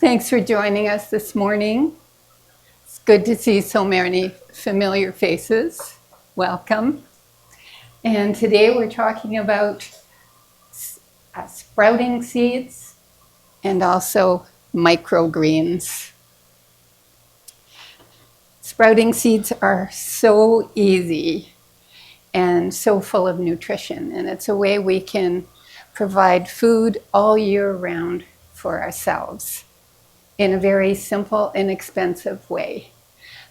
Thanks for joining us this morning. It's good to see so many familiar faces. Welcome. And today we're talking about sprouting seeds and also microgreens. Sprouting seeds are so easy and so full of nutrition, and it's a way we can provide food all year round for ourselves in a very simple, inexpensive way.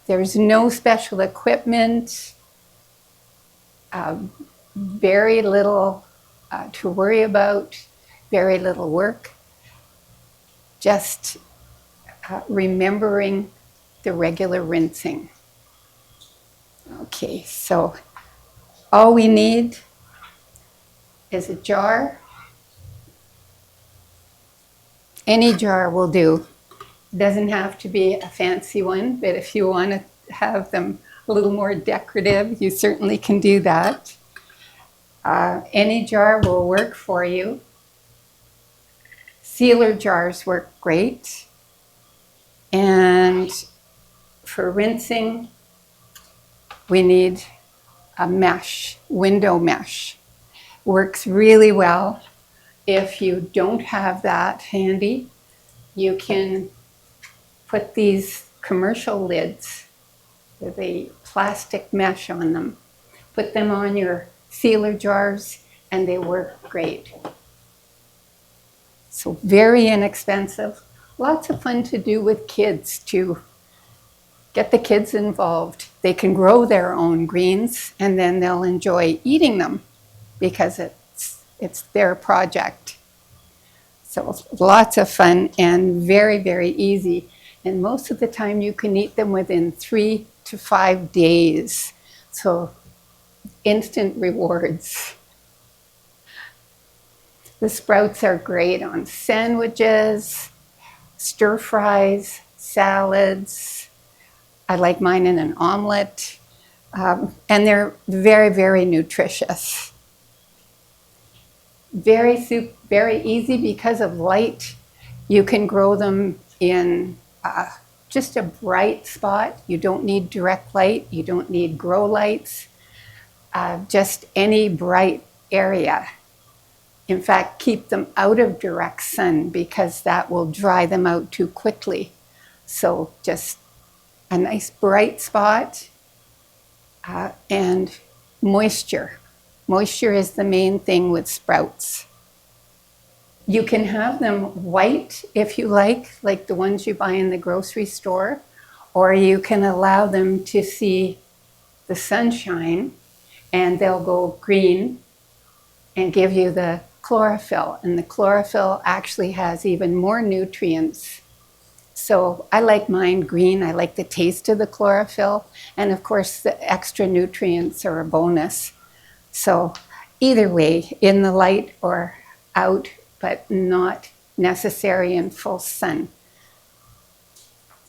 There's no special equipment, very little to worry about, very little work, just remembering the regular rinsing. Okay, so all we need is a jar. Any jar will do. It doesn't have to be a fancy one, but if you want to have them a little more decorative, you certainly can do that. Any jar will work for you. Sealer jars work great. And for rinsing, we need a mesh, window mesh. Works really well. If you don't have that handy, you can put these commercial lids with a plastic mesh on them. Put them on your sealer jars and they work great. So very inexpensive. Lots of fun to do with kids too. Get the kids involved. They can grow their own greens and then they'll enjoy eating them because it's their project. So lots of fun and very, very easy. And most of the time you can eat them within 3 to 5 days. So instant rewards. The sprouts are great on sandwiches, stir fries, salads. I like mine in an omelet. And they're very, very nutritious. Very easy because of light. You can grow them in just a bright spot. You don't need direct light. You don't need grow lights. Just any bright area. In fact, keep them out of direct sun because that will dry them out too quickly. So just a nice bright spot and moisture. Moisture is the main thing with sprouts. You can have them white if you like the ones you buy in the grocery store, or you can allow them to see the sunshine and they'll go green and give you the chlorophyll. And the chlorophyll actually has even more nutrients. So I like mine green. I like the taste of the chlorophyll. And of course, the extra nutrients are a bonus. So either way, in the light or out, but not necessary in full sun.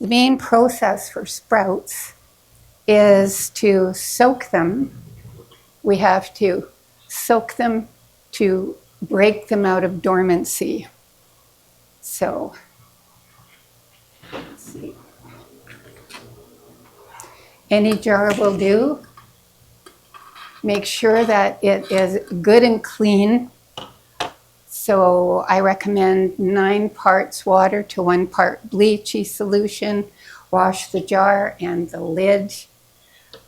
The main process for sprouts is to soak them. We have to soak them to break them out of dormancy. So, let's see. Any jar will do. Make sure that it is good and clean. So I recommend 9 parts water to 1 part bleachy solution. Wash the jar and the lid.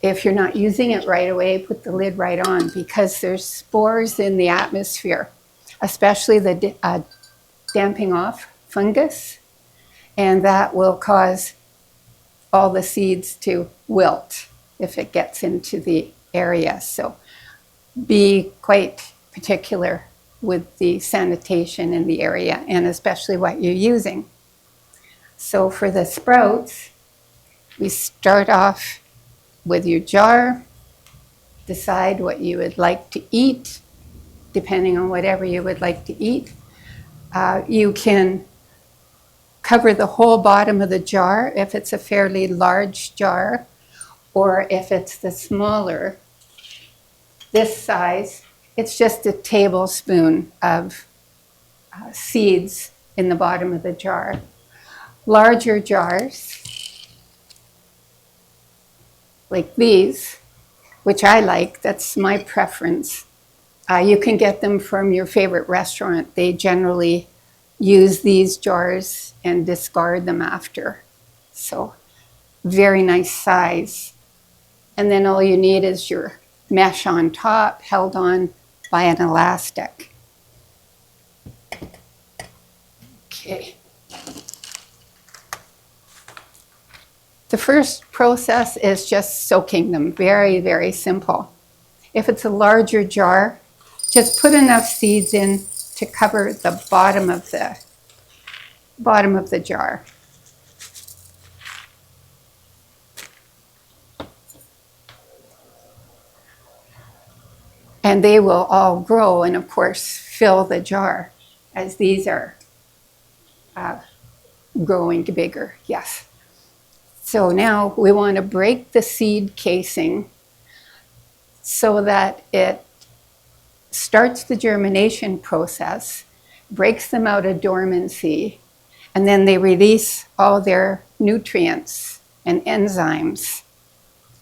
If you're not using it right away, put the lid right on because there's spores in the atmosphere, especially the damping off fungus, and that will cause all the seeds to wilt if it gets into the area. So be quite particular with the sanitation in the area and especially what you're using. So for the sprouts, we start off with your jar. Decide what you would like to eat, depending on whatever you would like to eat. You can cover the whole bottom of the jar if it's a fairly large jar, or if it's the smaller, this size, it's just a tablespoon of seeds in the bottom of the jar. larger jars, like these, which I like, that's my preference. You can get them from your favorite restaurant. They generally use these jars and discard them after. So very nice size. And then all you need is your mesh on top, held on by an elastic. Okay. The first process is just soaking them. Very, very simple. If it's a larger jar, just put enough seeds in to cover the bottom of the jar. And they will all grow and, of course, fill the jar as these are growing bigger. Yes. So now we want to break the seed casing so that it starts the germination process, breaks them out of dormancy, and then they release all their nutrients and enzymes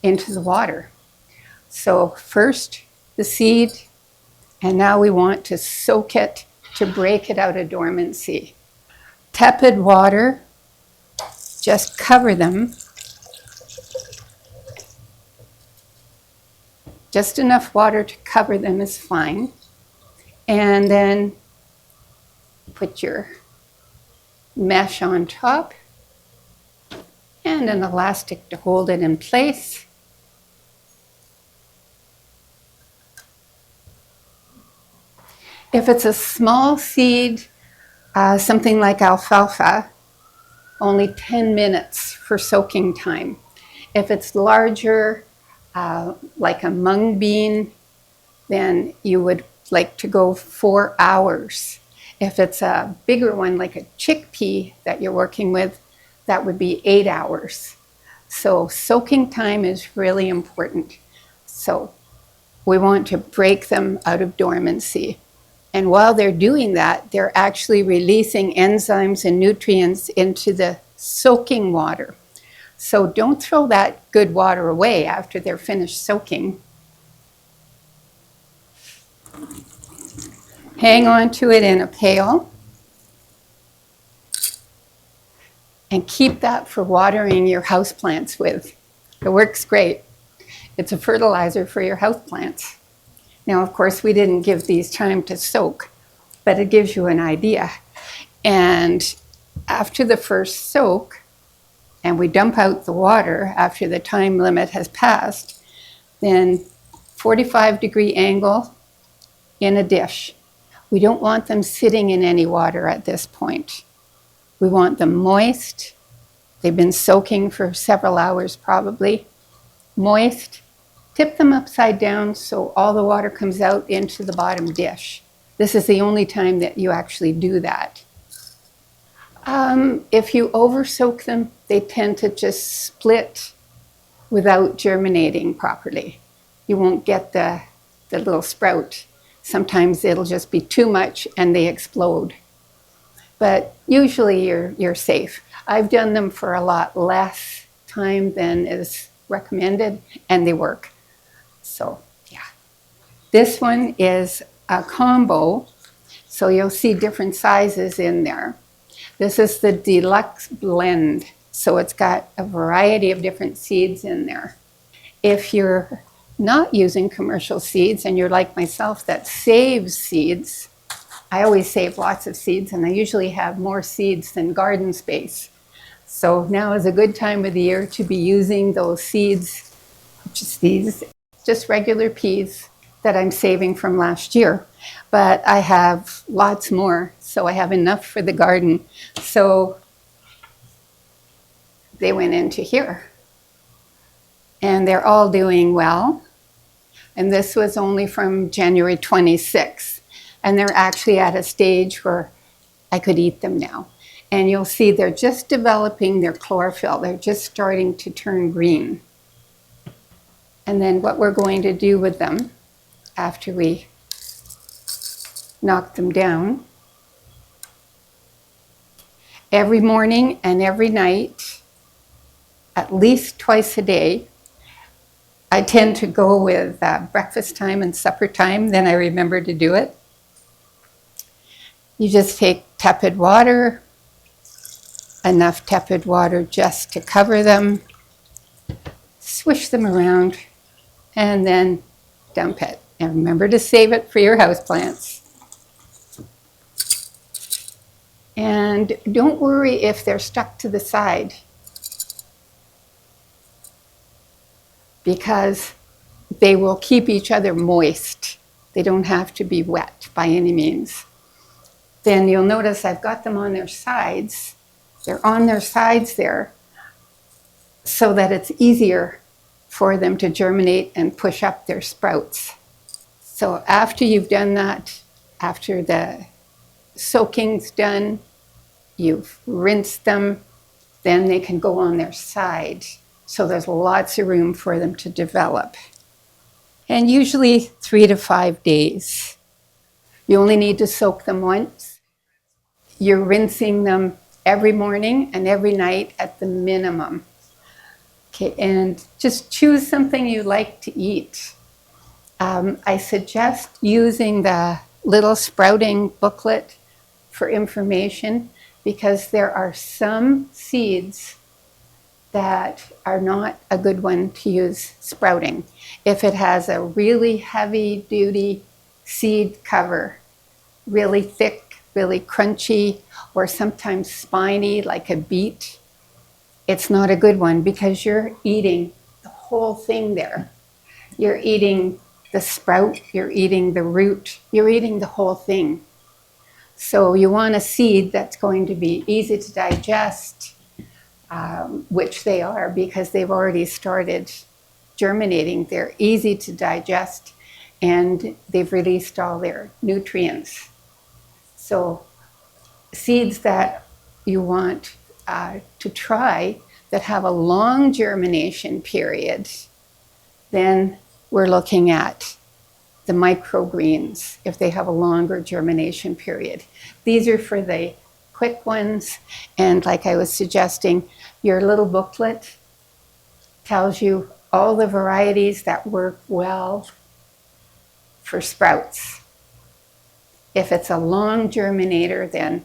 into the water. So first the seed, and now we want to soak it to break it out of dormancy. Tepid water, just cover them. Just enough water to cover them is fine. And then put your mesh on top and an elastic to hold it in place. If it's a small seed, something like alfalfa, only 10 minutes for soaking time. If it's larger, like a mung bean, then you would like to go 4 hours. If it's a bigger one, like a chickpea that you're working with, that would be 8 hours. So soaking time is really important. So we want to break them out of dormancy. And while they're doing that, they're actually releasing enzymes and nutrients into the soaking water. So don't throw that good water away after they're finished soaking. Hang on to it in a pail and keep that for watering your houseplants with. It works great. It's a fertilizer for your houseplants. Now, of course, we didn't give these time to soak, but it gives you an idea. And after the first soak, and we dump out the water after the time limit has passed, then 45-degree angle in a dish. We don't want them sitting in any water at this point. We want them moist. They've been soaking for several hours probably. Moist. Tip them upside down so all the water comes out into the bottom dish. This is the only time that you actually do that. If you over soak them, they tend to just split without germinating properly. You won't get the little sprout. Sometimes it'll just be too much and they explode. But usually you're safe. I've done them for a lot less time than is recommended, and they work. So, yeah. This one is a combo, so you'll see different sizes in there. This is the deluxe blend, so it's got a variety of different seeds in there. If you're not using commercial seeds and you're like myself that saves seeds, I always save lots of seeds, and I usually have more seeds than garden space. So now is a good time of the year to be using those seeds, which is these, just regular peas that I'm saving from last year. But I have lots more, so I have enough for the garden. So they went into here. And they're all doing well. And this was only from January 26th. And they're actually at a stage where I could eat them now. And you'll see they're just developing their chlorophyll. They're just starting to turn green. And then what we're going to do with them after we knock them down every morning and every night, at least twice a day. I tend to go with breakfast time and supper time, then I remember to do it. You just take tepid water, enough tepid water just to cover them, swish them around, and then dump it. And remember to save it for your houseplants. And don't worry if they're stuck to the side, because they will keep each other moist. They don't have to be wet by any means. Then you'll notice I've got them on their sides. They're on their sides there so that it's easier for them to germinate and push up their sprouts. So after you've done that, after the soaking's done, you've rinsed them, then they can go on their side. So there's lots of room for them to develop. And usually 3 to 5 days. You only need to soak them once. You're rinsing them every morning and every night at the minimum. Okay, and just choose something you like to eat. I suggest using the little sprouting booklet for information, because there are some seeds that are not a good one to use sprouting. If it has a really heavy duty seed cover, really thick, really crunchy, or sometimes spiny like a beet, it's not a good one, because you're eating the whole thing there. You're eating the sprout, you're eating the root, you're eating the whole thing. So you want a seed that's going to be easy to digest, which they are, because they've already started germinating. They're easy to digest, and they've released all their nutrients. So seeds that you want to try that have a long germination period, then we're looking at the microgreens if they have a longer germination period. These are for the quick ones, and like I was suggesting, your little booklet tells you all the varieties that work well for sprouts. If it's a long germinator, then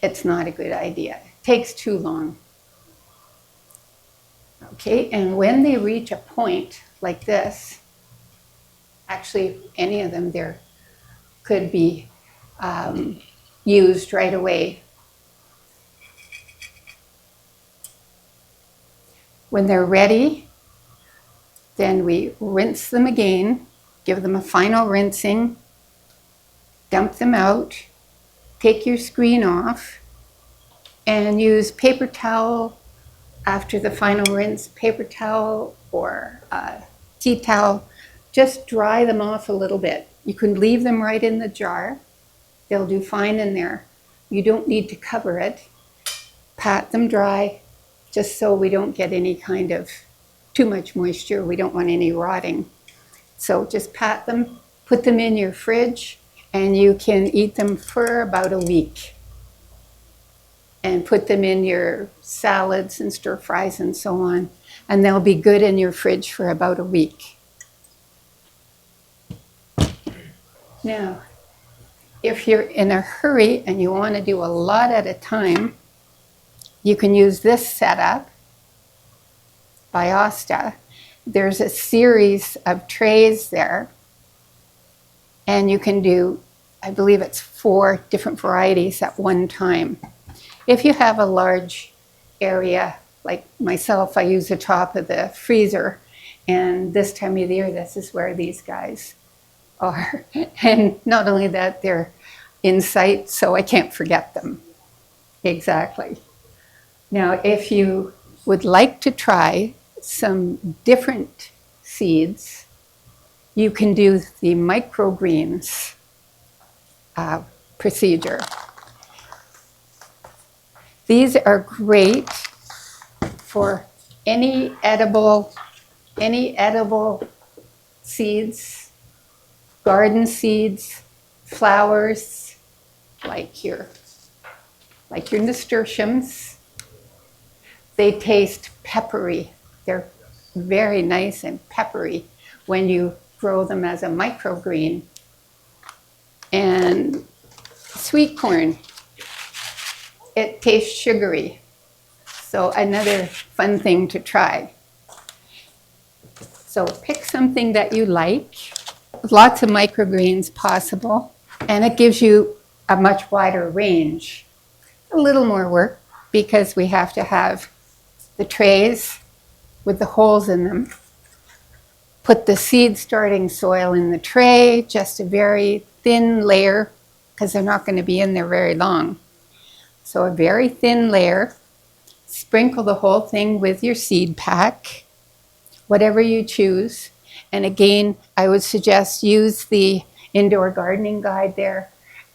it's not a good idea. It takes too long. Okay, and when they reach a point like this, actually any of them there could be used right away. When they're ready, then we rinse them again, give them a final rinsing, dump them out, take your screen off, and use paper towel after the final rinse, paper towel or tea towel. Just dry them off a little bit. You can leave them right in the jar. They'll do fine in there. You don't need to cover it. Pat them dry, just so we don't get any kind of too much moisture. We don't want any rotting. So just pat them, put them in your fridge, and you can eat them for about a week. And put them in your salads and stir fries and so on. And they'll be good in your fridge for about a week. Now, if you're in a hurry and you want to do a lot at a time, you can use this setup by Asta. There's a series of trays there, and you can do, I believe it's 4 different varieties at one time. If you have a large area, like myself, I use the top of the freezer, and this time of the year, this is where these guys are. And not only that, they're in sight, so I can't forget them. Exactly. Now, if you would like to try some different seeds, you can do the microgreens procedure. These are great for any edible seeds, garden seeds, flowers, like your like your nasturtiums. They taste peppery. They're very nice and peppery when you grow them as a microgreen. And sweet corn, it tastes sugary. So another fun thing to try. So pick something that you like. Lots of microgreens possible. And it gives you a much wider range. A little more work because we have to have the trays with the holes in them. Put the seed starting soil in the tray, just a very thin layer because they're not going to be in there very long. So a very thin layer. Sprinkle the whole thing with your seed pack, whatever you choose. And again, I would suggest use the indoor gardening guide there.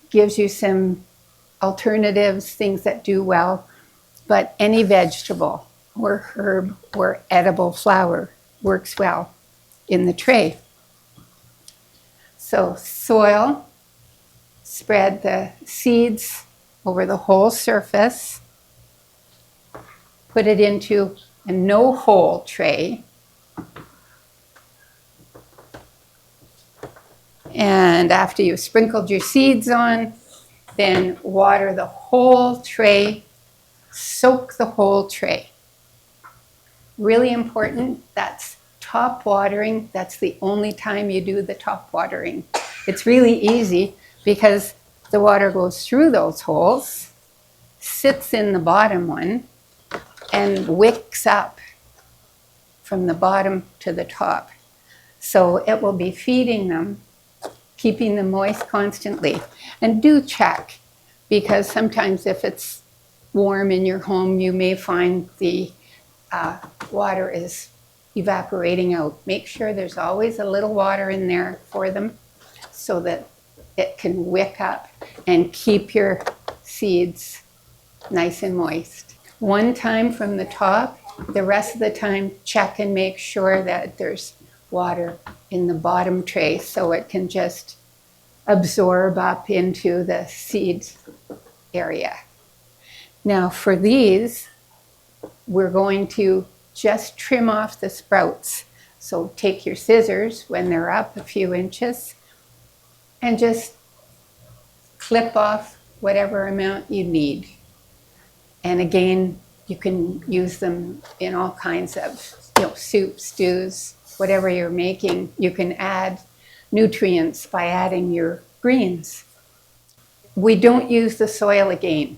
Gives you some alternatives, things that do well. But any vegetable or herb or edible flower works well in the tray. So soil, spread the seeds over the whole surface. Put it into a no-hole tray. And after you've sprinkled your seeds on, then water the whole tray, soak the whole tray. Really important, that's top watering. That's the only time you do the top watering. It's really easy because the water goes through those holes, sits in the bottom one, and wicks up from the bottom to the top. So it will be feeding them, keeping them moist constantly. And do check, because sometimes if it's warm in your home, you may find the water is evaporating out. Make sure there's always a little water in there for them so that it can wick up and keep your seeds nice and moist. One time from the top, the rest of the time check and make sure that there's water in the bottom tray so it can just absorb up into the seed area. Now for these, we're going to just trim off the sprouts. So take your scissors when they're up a few inches and just clip off whatever amount you need. And again, you can use them in all kinds of soups, stews, whatever you're making. You can add nutrients by adding your greens. We don't use the soil again.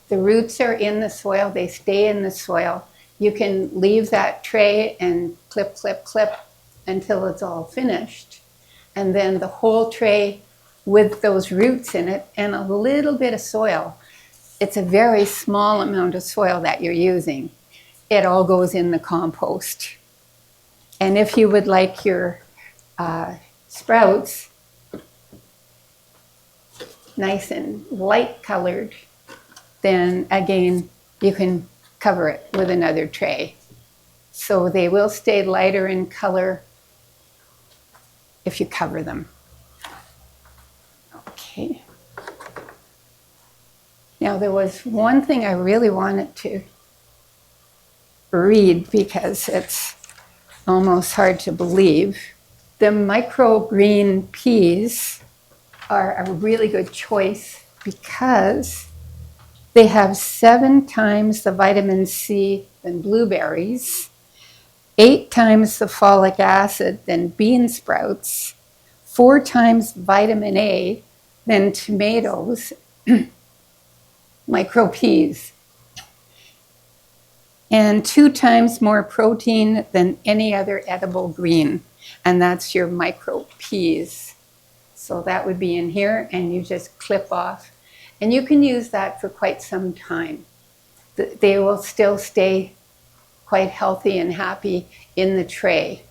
The roots are in the soil, they stay in the soil. You can leave that tray and clip, clip, clip until it's all finished. And then the whole tray with those roots in it and a little bit of soil. It's a very small amount of soil that you're using. It all goes in the compost. And if you would like your sprouts nice and light colored, then again, you can cover it with another tray. So they will stay lighter in color if you cover them. Okay. Now there was one thing I really wanted to read because it's almost hard to believe. The microgreen peas are a really good choice because they have 7 times the vitamin C than blueberries, 8 times the folic acid than bean sprouts, 4 times vitamin A than tomatoes, micro peas, and 2 times more protein than any other edible green, and that's your micro peas. So that would be in here, and you just clip off. And you can use that for quite some time. They will still stay quite healthy and happy in the tray.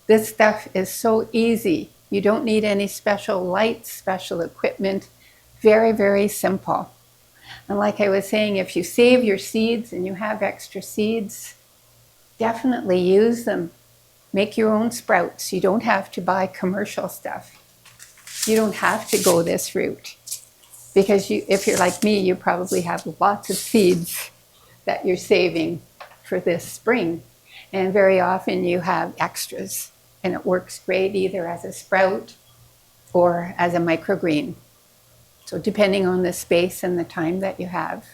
This stuff is so easy. You don't need any special lights, special equipment. Very, very simple. And like I was saying, if you save your seeds and you have extra seeds, definitely use them. Make your own sprouts. You don't have to buy commercial stuff. You don't have to go this route. Because if you're like me, you probably have lots of seeds that you're saving for this spring. And very often you have extras, and it works great either as a sprout or as a microgreen. So depending on the space and the time that you have.